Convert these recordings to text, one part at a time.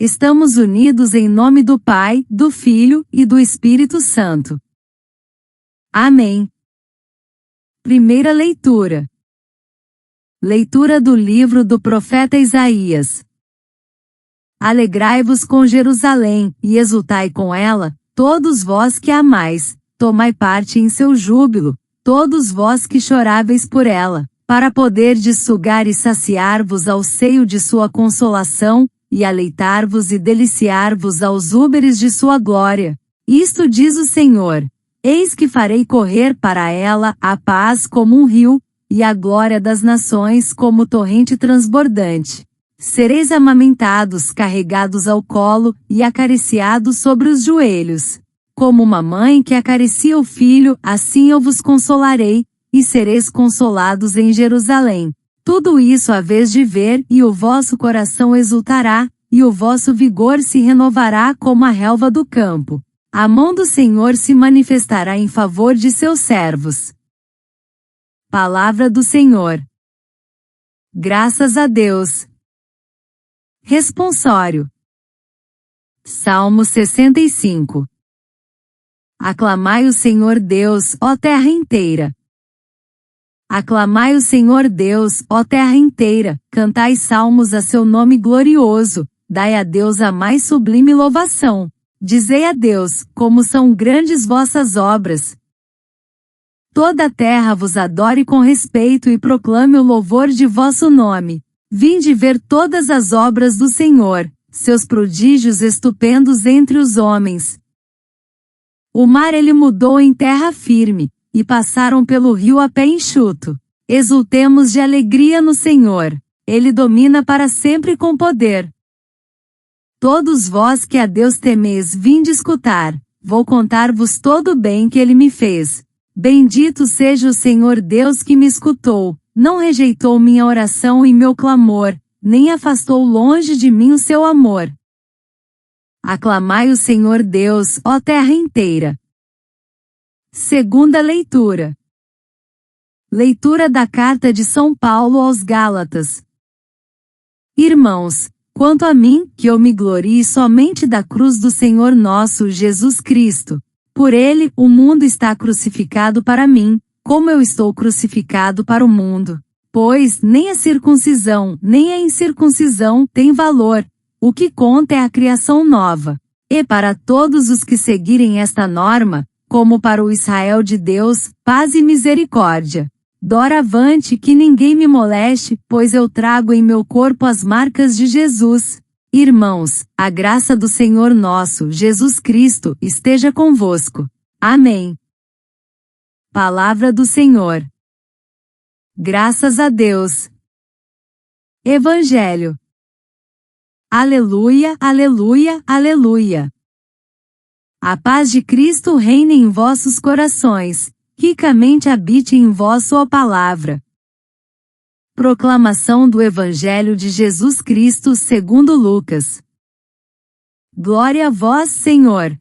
Estamos unidos em nome do Pai, do Filho e do Espírito Santo. Amém. Primeira leitura. Leitura do livro do profeta Isaías. Alegrai-vos com Jerusalém, e exultai com ela, todos vós que a amais, tomai parte em seu júbilo, todos vós que choráveis por ela, para poderdes sugar e saciar-vos ao seio de sua consolação, e aleitar-vos e deliciar-vos aos úberes de sua glória. Isto diz o Senhor: eis que farei correr para ela a paz como um rio, e a glória das nações como torrente transbordante. Sereis amamentados, carregados ao colo, e acariciados sobre os joelhos. Como uma mãe que acaricia o filho, assim eu vos consolarei, e sereis consolados em Jerusalém. Tudo isso há vez de ver, e o vosso coração exultará, e o vosso vigor se renovará como a relva do campo. A mão do Senhor se manifestará em favor de seus servos. Palavra do Senhor. Graças a Deus. Responsório. Salmo 65. Aclamai o Senhor Deus, ó terra inteira. Aclamai o Senhor Deus, ó terra inteira, cantai salmos a seu nome glorioso, dai a Deus a mais sublime louvação. Dizei a Deus, como são grandes vossas obras. Toda a terra vos adore com respeito e proclame o louvor de vosso nome. Vinde ver todas as obras do Senhor, seus prodígios estupendos entre os homens. O mar ele mudou em terra firme, e passaram pelo rio a pé enxuto. Exultemos de alegria no Senhor, ele domina para sempre com poder. Todos vós que a Deus temeis, vinde escutar, vou contar-vos todo o bem que ele me fez. Bendito seja o Senhor Deus que me escutou, não rejeitou minha oração e meu clamor, nem afastou longe de mim o seu amor. Aclamai o Senhor Deus, ó terra inteira. Segunda leitura. Leitura da carta de São Paulo aos Gálatas. Irmãos, quanto a mim, que eu me glorie somente da cruz do Senhor nosso Jesus Cristo. Por ele, o mundo está crucificado para mim, como eu estou crucificado para o mundo. Pois, nem a circuncisão, nem a incircuncisão tem valor. O que conta é a criação nova. E para todos os que seguirem esta norma, como para o Israel de Deus, paz e misericórdia. Doravante que ninguém me moleste, pois eu trago em meu corpo as marcas de Jesus. Irmãos, a graça do Senhor nosso, Jesus Cristo, esteja convosco. Amém. Palavra do Senhor. Graças a Deus. Evangelho. Aleluia, aleluia, aleluia. A paz de Cristo reine em vossos corações, ricamente habite em vós sua palavra. Proclamação do Evangelho de Jesus Cristo segundo Lucas. Glória a vós, Senhor.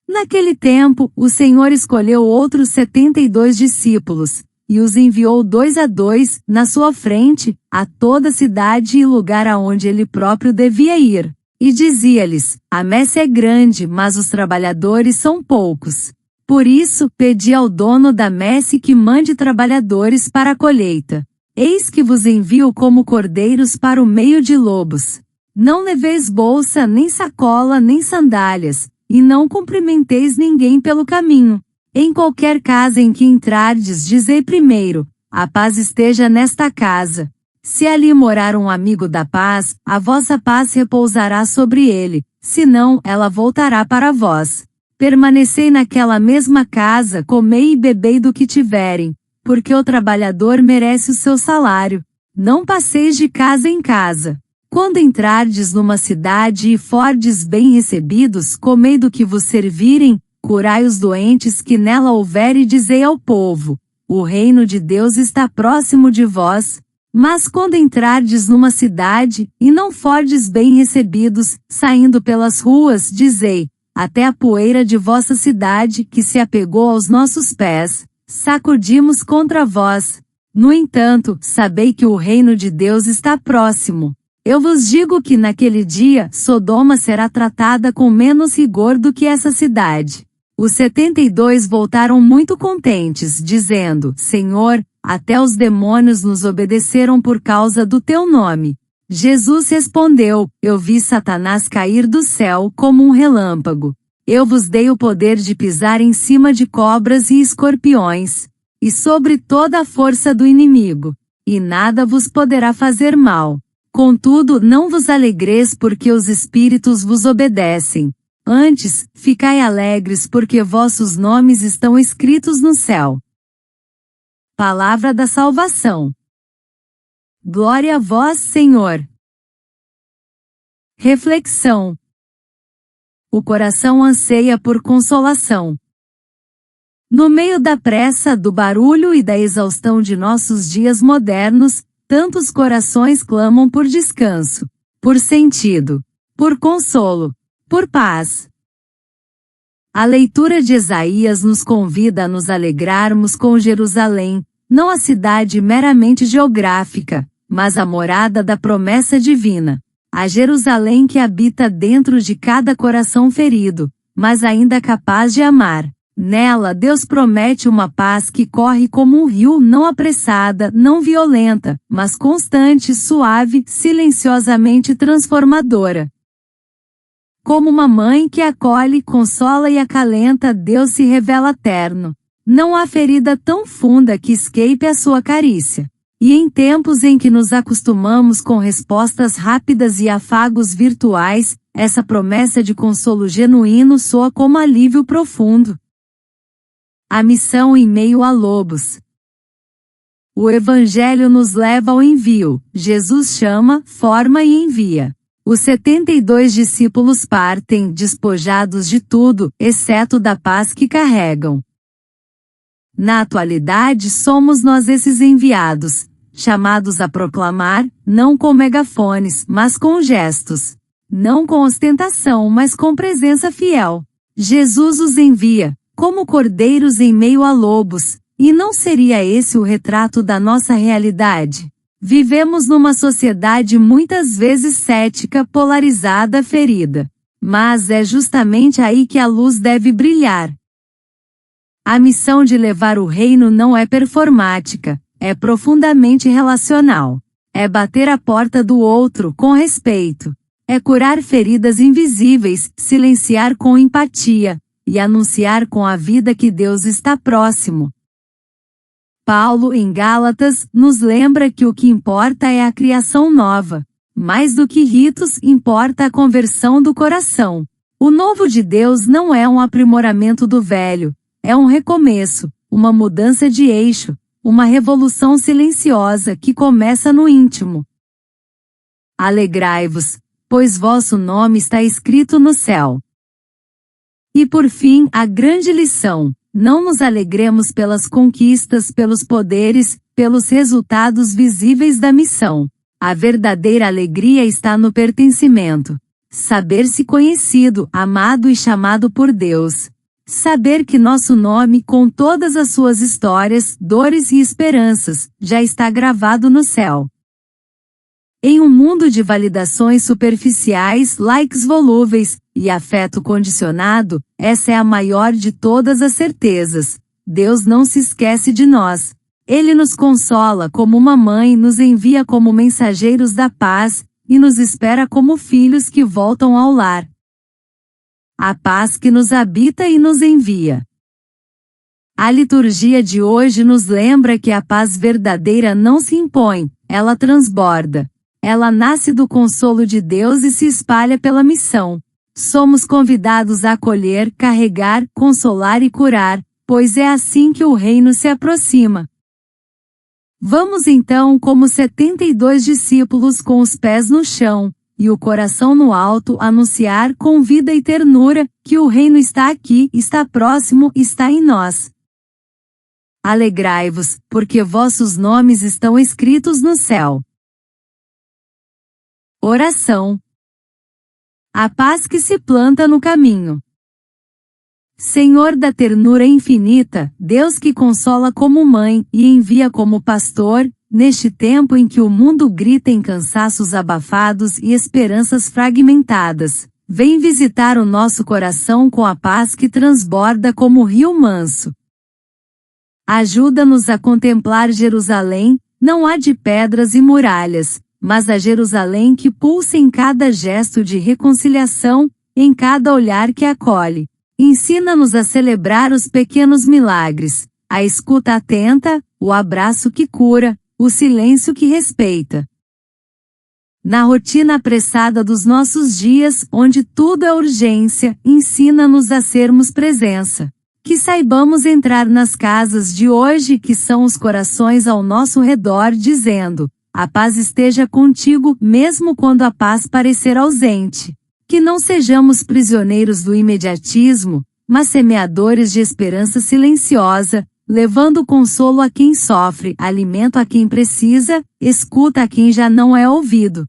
Naquele tempo, o Senhor escolheu outros 72 discípulos, e os enviou 2 a 2, na sua frente, a toda cidade e lugar aonde ele próprio devia ir. E dizia-lhes: a messe é grande, mas os trabalhadores são poucos. Por isso, pedi ao dono da messe que mande trabalhadores para a colheita. Eis que vos envio como cordeiros para o meio de lobos. Não leveis bolsa, nem sacola, nem sandálias, e não cumprimenteis ninguém pelo caminho. Em qualquer casa em que entrardes, dizei primeiro: a paz esteja nesta casa. Se ali morar um amigo da paz, a vossa paz repousará sobre ele, senão ela voltará para vós. Permanecei naquela mesma casa, comei e bebei do que tiverem, porque o trabalhador merece o seu salário. Não passeis de casa em casa. Quando entrardes numa cidade e fordes bem recebidos, comei do que vos servirem, curai os doentes que nela houver e dizei ao povo: o reino de Deus está próximo de vós. Mas quando entrardes numa cidade, e não fordes bem recebidos, saindo pelas ruas, dizei: até a poeira de vossa cidade, que se apegou aos nossos pés, sacudimos contra vós. No entanto, sabei que o reino de Deus está próximo. Eu vos digo que naquele dia Sodoma será tratada com menos rigor do que essa cidade. Os 72 voltaram muito contentes, dizendo: Senhor, até os demônios nos obedeceram por causa do teu nome. Jesus respondeu: Eu vi Satanás cair do céu como um relâmpago. Eu vos dei o poder de pisar em cima de cobras e escorpiões, e sobre toda a força do inimigo, e nada vos poderá fazer mal. Contudo, não vos alegreis porque os espíritos vos obedecem. Antes, ficai alegres porque vossos nomes estão escritos no céu. Palavra da salvação. Glória a vós, Senhor. Reflexão. O coração anseia por consolação. No meio da pressa, do barulho e da exaustão de nossos dias modernos, tantos corações clamam por descanso, por sentido, por consolo, por paz. A leitura de Isaías nos convida a nos alegrarmos com Jerusalém, não a cidade meramente geográfica, mas a morada da promessa divina. A Jerusalém que habita dentro de cada coração ferido, mas ainda capaz de amar. Nela Deus promete uma paz que corre como um rio, não apressada, não violenta, mas constante, suave, silenciosamente transformadora. Como uma mãe que acolhe, consola e acalenta, Deus se revela terno. Não há ferida tão funda que escape a sua carícia. E em tempos em que nos acostumamos com respostas rápidas e afagos virtuais, essa promessa de consolo genuíno soa como alívio profundo. A missão em meio a lobos. O Evangelho nos leva ao envio. Jesus chama, forma e envia. Os 72 discípulos partem, despojados de tudo, exceto da paz que carregam. Na atualidade somos nós esses enviados, chamados a proclamar, não com megafones, mas com gestos. Não com ostentação, mas com presença fiel. Jesus os envia, como cordeiros em meio a lobos, e não seria esse o retrato da nossa realidade? Vivemos numa sociedade muitas vezes cética, polarizada, ferida. Mas é justamente aí que a luz deve brilhar. A missão de levar o reino não é performática, é profundamente relacional. É bater a porta do outro com respeito. É curar feridas invisíveis, silenciar com empatia, e anunciar com a vida que Deus está próximo. Paulo, em Gálatas, nos lembra que o que importa é a criação nova. Mais do que ritos, importa a conversão do coração. O novo de Deus não é um aprimoramento do velho, é um recomeço, uma mudança de eixo, uma revolução silenciosa que começa no íntimo. Alegrai-vos, pois vosso nome está escrito no céu. E por fim, a grande lição: não nos alegremos pelas conquistas, pelos poderes, pelos resultados visíveis da missão. A verdadeira alegria está no pertencimento. Saber-se conhecido, amado e chamado por Deus. Saber que nosso nome, com todas as suas histórias, dores e esperanças, já está gravado no céu. Em um mundo de validações superficiais, likes volúveis e afeto condicionado, essa é a maior de todas as certezas. Deus não se esquece de nós. Ele nos consola como uma mãe, nos envia como mensageiros da paz, e nos espera como filhos que voltam ao lar. A paz que nos habita e nos envia. A liturgia de hoje nos lembra que a paz verdadeira não se impõe, ela transborda. Ela nasce do consolo de Deus e se espalha pela missão. Somos convidados a acolher, carregar, consolar e curar, pois é assim que o reino se aproxima. Vamos então, como 72 discípulos com os pés no chão, e o coração no alto, anunciar com vida e ternura, que o reino está aqui, está próximo, está em nós. Alegrai-vos, porque vossos nomes estão escritos no céu. Oração. A paz que se planta no caminho. Senhor da ternura infinita, Deus que consola como mãe e envia como pastor, neste tempo em que o mundo grita em cansaços abafados e esperanças fragmentadas, vem visitar o nosso coração com a paz que transborda como o rio manso. Ajuda-nos a contemplar Jerusalém, não a de pedras e muralhas, mas a Jerusalém que pulsa em cada gesto de reconciliação, em cada olhar que acolhe. Ensina-nos a celebrar os pequenos milagres, a escuta atenta, o abraço que cura, o silêncio que respeita. Na rotina apressada dos nossos dias, onde tudo é urgência, ensina-nos a sermos presença. Que saibamos entrar nas casas de hoje, que são os corações ao nosso redor, dizendo: a paz esteja contigo, mesmo quando a paz parecer ausente. Que não sejamos prisioneiros do imediatismo, mas semeadores de esperança silenciosa, levando consolo a quem sofre, alimento a quem precisa, escuta a quem já não é ouvido.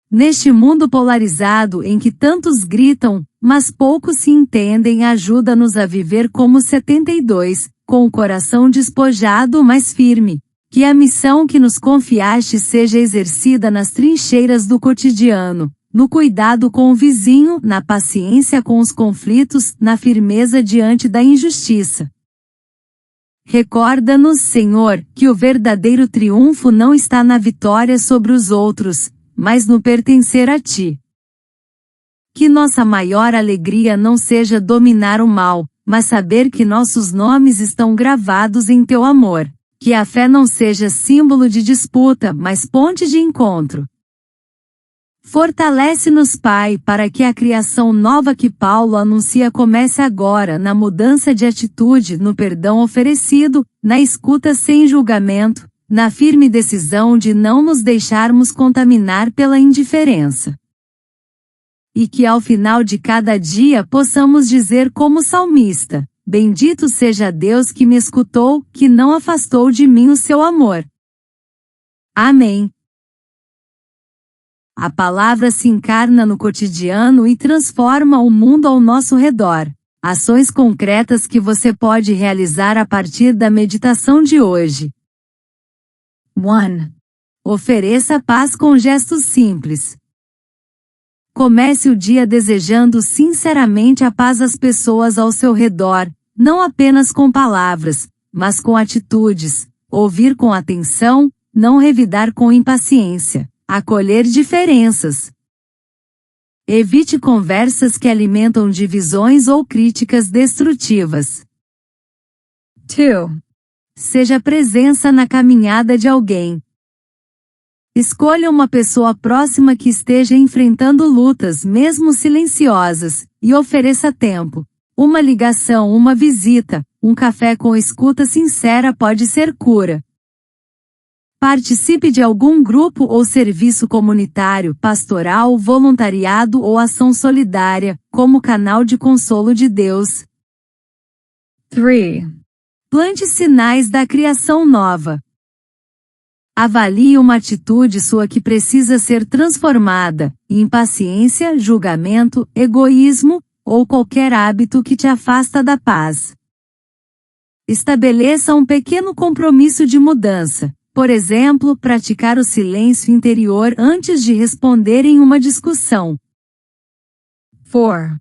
Neste mundo polarizado em que tantos gritam, mas poucos se entendem, ajuda-nos a viver como 72, com o coração despojado mas firme. Que a missão que nos confiaste seja exercida nas trincheiras do cotidiano, no cuidado com o vizinho, na paciência com os conflitos, na firmeza diante da injustiça. Recorda-nos, Senhor, que o verdadeiro triunfo não está na vitória sobre os outros, mas no pertencer a Ti. Que nossa maior alegria não seja dominar o mal, mas saber que nossos nomes estão gravados em Teu amor. Que a fé não seja símbolo de disputa, mas ponte de encontro. Fortalece-nos, Pai, para que a criação nova que Paulo anuncia comece agora na mudança de atitude, no perdão oferecido, na escuta sem julgamento, na firme decisão de não nos deixarmos contaminar pela indiferença. E que ao final de cada dia possamos dizer como salmista: bendito seja Deus que me escutou, que não afastou de mim o seu amor. Amém. A palavra se encarna no cotidiano e transforma o mundo ao nosso redor. Ações concretas que você pode realizar a partir da meditação de hoje. 1. Ofereça paz com gestos simples. Comece o dia desejando sinceramente a paz às pessoas ao seu redor, não apenas com palavras, mas com atitudes. Ouvir com atenção, não revidar com impaciência. Acolher diferenças. Evite conversas que alimentam divisões ou críticas destrutivas. 2. Seja presença na caminhada de alguém. Escolha uma pessoa próxima que esteja enfrentando lutas, mesmo silenciosas, e ofereça tempo. Uma ligação, uma visita, um café com escuta sincera pode ser cura. Participe de algum grupo ou serviço comunitário, pastoral, voluntariado ou ação solidária, como canal de consolo de Deus. 3. Plante sinais da criação nova. Avalie uma atitude sua que precisa ser transformada: impaciência, julgamento, egoísmo, ou qualquer hábito que te afasta da paz. Estabeleça um pequeno compromisso de mudança. Por exemplo, praticar o silêncio interior antes de responder em uma discussão. 4.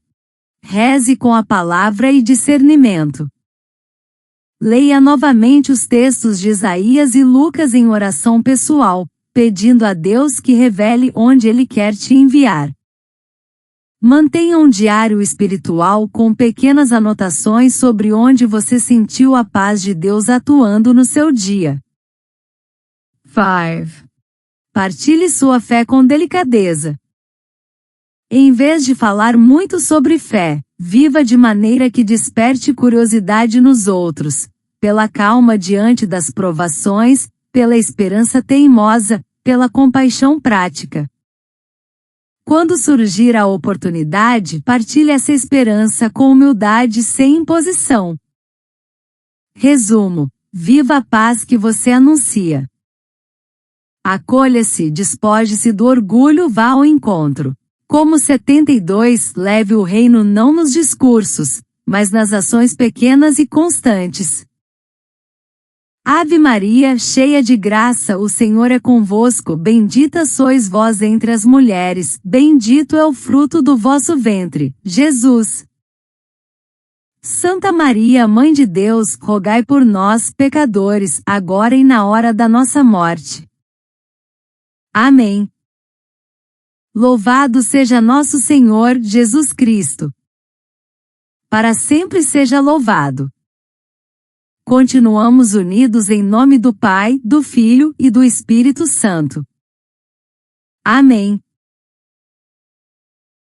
Reze com a palavra e discernimento. Leia novamente os textos de Isaías e Lucas em oração pessoal, pedindo a Deus que revele onde Ele quer te enviar. Mantenha um diário espiritual com pequenas anotações sobre onde você sentiu a paz de Deus atuando no seu dia. 5. Partilhe sua fé com delicadeza. Em vez de falar muito sobre fé, viva de maneira que desperte curiosidade nos outros, pela calma diante das provações, pela esperança teimosa, pela compaixão prática. Quando surgir a oportunidade, partilhe essa esperança com humildade sem imposição. Resumo: viva a paz que você anuncia. Acolha-se, despoje-se do orgulho, vá ao encontro. Como 72, leve o reino não nos discursos, mas nas ações pequenas e constantes. Ave Maria, cheia de graça, o Senhor é convosco, bendita sois vós entre as mulheres, bendito é o fruto do vosso ventre, Jesus. Santa Maria, Mãe de Deus, rogai por nós, pecadores, agora e na hora da nossa morte. Amém. Louvado seja nosso Senhor Jesus Cristo. Para sempre seja louvado. Continuamos unidos em nome do Pai, do Filho e do Espírito Santo. Amém.